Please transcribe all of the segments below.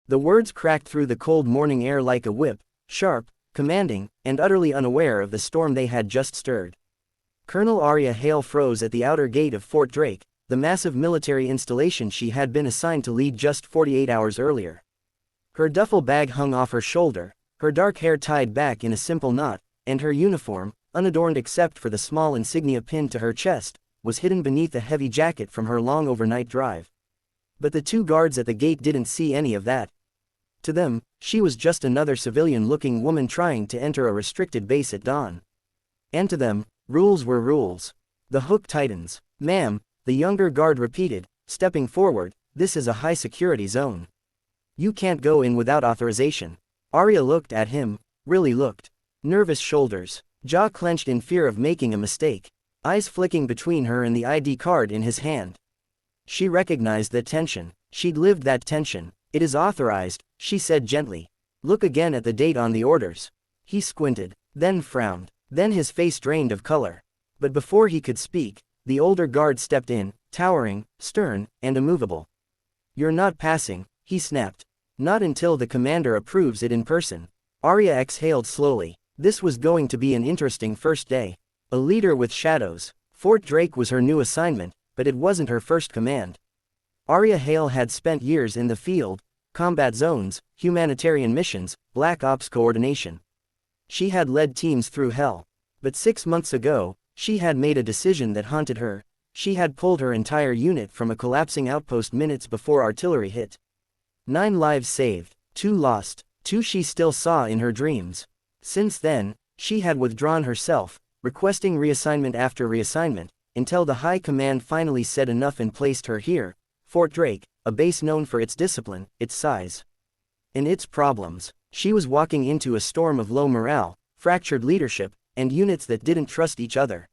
The words cracked through the cold morning air like a whip, sharp, commanding, and utterly unaware of the storm they had just stirred. Colonel Arya Hale froze at the outer gate of Fort Drake, the massive military installation she had been assigned to lead just 48 hours earlier. Her duffel bag hung off her shoulder, her dark hair tied back in a simple knot, and her uniform, unadorned except for the small insignia pinned to her chest, was hidden beneath a heavy jacket from her long overnight drive. But the two guards at the gate didn't see any of that. To them, she was just another civilian-looking woman trying to enter a restricted base at dawn. And to them, rules were rules. The hook tightens. "Ma'am," the younger guard repeated, stepping forward, "this is a high-security zone. You can't go in without authorization." Arya looked at him, really looked. Nervous shoulders, jaw clenched in fear of making a mistake, eyes flicking between her and the ID card in his hand. She recognized that tension. She'd lived that tension. "It is authorized," she said gently. "Look again at the date on the orders." He squinted, then frowned, then his face drained of color. But before he could speak, the older guard stepped in, towering, stern, and immovable. "You're not passing," he snapped. "Not until the commander approves it in person." Arya exhaled slowly. This was going to be an interesting first day. A leader with shadows. Fort Drake was her new assignment, but it wasn't her first command. Arya Hale had spent years in the field, combat zones, humanitarian missions, black ops coordination. She had led teams through hell. But 6 months ago, she had made a decision that haunted her. She had pulled her entire unit from a collapsing outpost minutes before artillery hit. 9 lives saved, 2 lost, 2 she still saw in her dreams. Since then, she had withdrawn herself, requesting reassignment after reassignment, until the High Command finally said enough and placed her here, Fort Drake, a base known for its discipline, its size, and its problems. She was walking into a storm of low morale, fractured leadership, and units that didn't trust each other.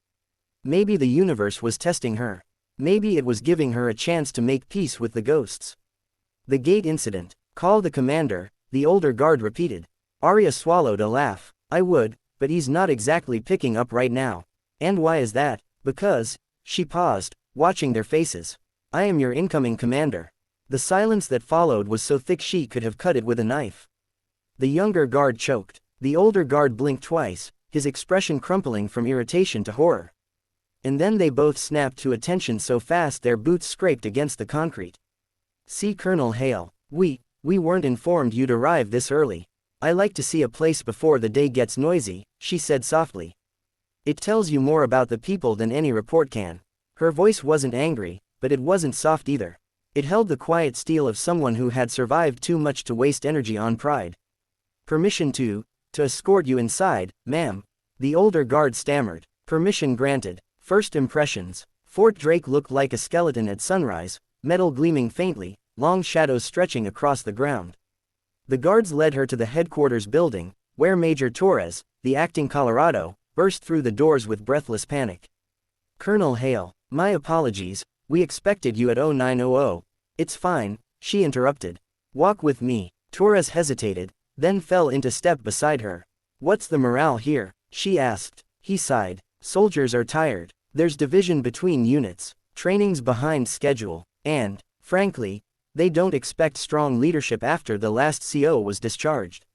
Maybe the universe was testing her. Maybe it was giving her a chance to make peace with the ghosts. "The gate incident. Call the commander," the older guard repeated. Arya swallowed a laugh. "I would, but he's not exactly picking up right now." "And why is that?" "Because," she paused, watching their faces. "I am your incoming commander." The silence that followed was so thick she could have cut it with a knife. The younger guard choked. The older guard blinked twice, his expression crumpling from irritation to horror. And then they both snapped to attention so fast their boots scraped against the concrete. "See Colonel Hale, we weren't informed you'd arrive this early. I like to see a place before the day gets noisy," she said softly. "It tells you more about the people than any report can." Her voice wasn't angry, but it wasn't soft either. It held the quiet steel of someone who had survived too much to waste energy on pride. "Permission to escort you inside, ma'am," the older guard stammered. Permission granted. First impressions. Fort Drake looked like a skeleton at sunrise, metal gleaming faintly, long shadows stretching across the ground. The guards led her to the headquarters building, where Major Torres, the acting Colorado, burst through the doors with breathless panic. "Colonel Hale, my apologies, we expected you at 0900. "It's fine," she interrupted. "Walk with me." Torres hesitated, then fell into step beside her. "What's the morale here?" she asked. He sighed. "Soldiers are tired. There's division between units, training's behind schedule, and, frankly, they don't expect strong leadership after the last CO was discharged."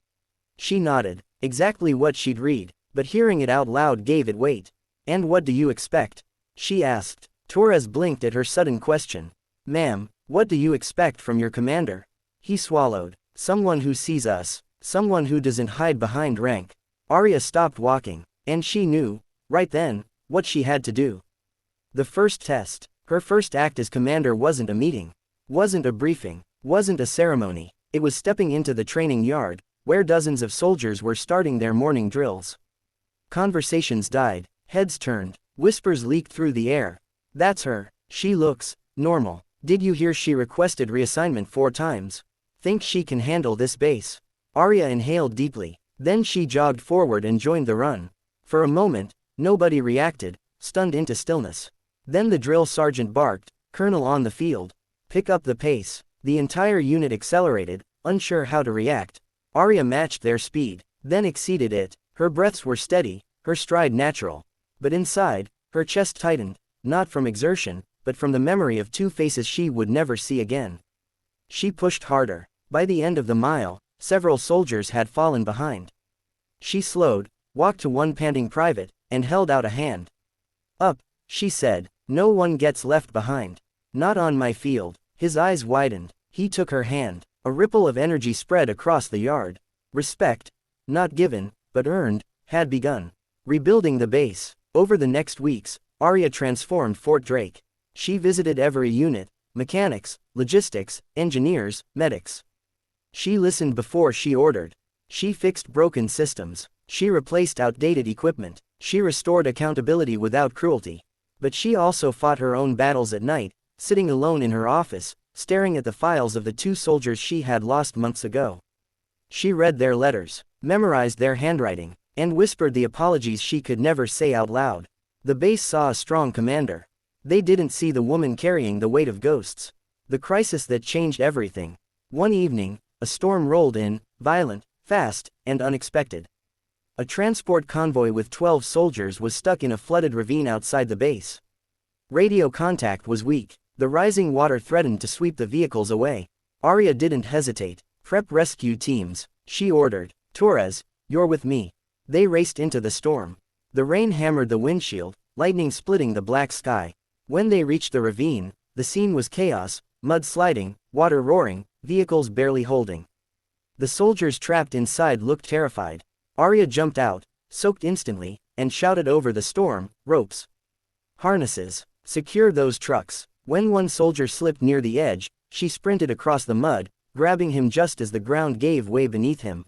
She nodded, exactly what she'd read, but hearing it out loud gave it weight. "And what do you expect?" she asked. Torres blinked at her sudden question. "Ma'am, what do you expect from your commander?" He swallowed. "Someone who sees us, someone who doesn't hide behind rank." Arya stopped walking, and she knew, right then, what she had to do. The first test, her first act as commander wasn't a meeting, wasn't a briefing, wasn't a ceremony. It was stepping into the training yard, where dozens of soldiers were starting their morning drills. Conversations died, heads turned, whispers leaked through the air. "That's her. She looks normal. Did you hear she requested reassignment 4 times? Think she can handle this base?" Arya inhaled deeply. Then she jogged forward and joined the run. For a moment, nobody reacted, stunned into stillness. Then the drill sergeant barked, "Colonel on the field. Pick up the pace." The entire unit accelerated, unsure how to react. Arya matched their speed, then exceeded it. Her breaths were steady, her stride natural. But inside, her chest tightened, not from exertion, but from the memory of 2 faces she would never see again. She pushed harder. By the end of the mile, several soldiers had fallen behind. She slowed, walked to one panting private, and held out a hand. "Up," she said, "no one gets left behind. Not on my field." His eyes widened. He took her hand. A ripple of energy spread across the yard. Respect, not given, but earned, had begun. Rebuilding the base. Over the next weeks, Arya transformed Fort Drake. She visited every unit, mechanics, logistics, engineers, medics. She listened before she ordered. She fixed broken systems. She replaced outdated equipment. She restored accountability without cruelty. But she also fought her own battles at night, sitting alone in her office, staring at the files of the 2 soldiers she had lost months ago. She read their letters, memorized their handwriting, and whispered the apologies she could never say out loud. The base saw a strong commander. They didn't see the woman carrying the weight of ghosts. The crisis that changed everything. One evening, a storm rolled in, violent, fast, and unexpected. A transport convoy with 12 soldiers was stuck in a flooded ravine outside the base. Radio contact was weak. The rising water threatened to sweep the vehicles away. Arya didn't hesitate. "Prep rescue teams," she ordered. "Torres, you're with me." They raced into the storm. The rain hammered the windshield, lightning splitting the black sky. When they reached the ravine, the scene was chaos, mud sliding, water roaring, vehicles barely holding. The soldiers trapped inside looked terrified. Arya jumped out, soaked instantly, and shouted over the storm, "Ropes! Harnesses! Secure those trucks!" When one soldier slipped near the edge, she sprinted across the mud, grabbing him just as the ground gave way beneath him.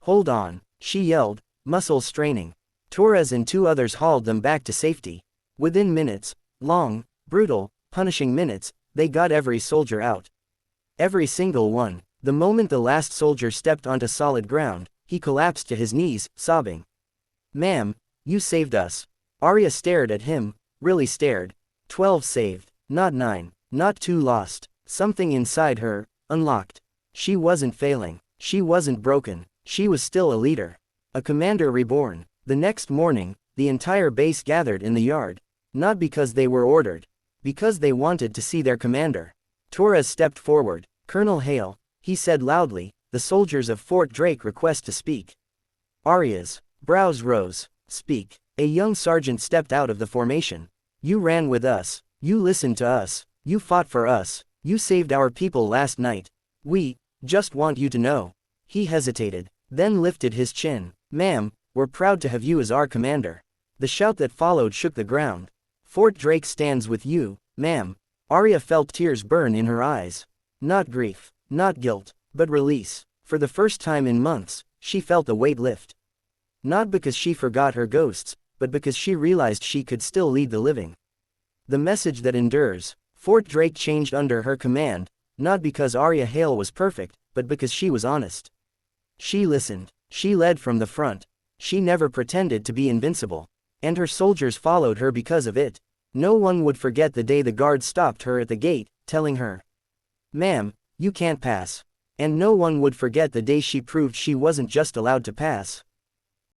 "Hold on," she yelled, muscles straining. Torres and 2 others hauled them back to safety. Within minutes, long, brutal, punishing minutes, they got every soldier out. Every single one. The moment the last soldier stepped onto solid ground, he collapsed to his knees, sobbing. "Ma'am, you saved us." Arya stared at him, really stared. 12 saved. Not 9, not 2 lost. Something inside her, unlocked. She wasn't failing. She wasn't broken. She was still a leader. A commander reborn. The next morning, the entire base gathered in the yard. Not because they were ordered. Because they wanted to see their commander. Torres stepped forward. "Colonel Hale," he said loudly, "the soldiers of Fort Drake request to speak." Arya's brows rose. "Speak." A young sergeant stepped out of the formation. "You ran with us. You listened to us. You fought for us. You saved our people last night. We just want you to know." He hesitated, then lifted his chin. "Ma'am, we're proud to have you as our commander." The shout that followed shook the ground. "Fort Drake stands with you, ma'am." Arya felt tears burn in her eyes. Not grief, not guilt, but release. For the first time in months, she felt the weight lift. Not because she forgot her ghosts, but because she realized she could still lead the living. The message that endures. Fort Drake changed under her command, not because Arya Hale was perfect, but because she was honest. She listened. She led from the front. She never pretended to be invincible. And her soldiers followed her because of it. No one would forget the day the guards stopped her at the gate, telling her, "Ma'am, you can't pass." And no one would forget the day she proved she wasn't just allowed to pass,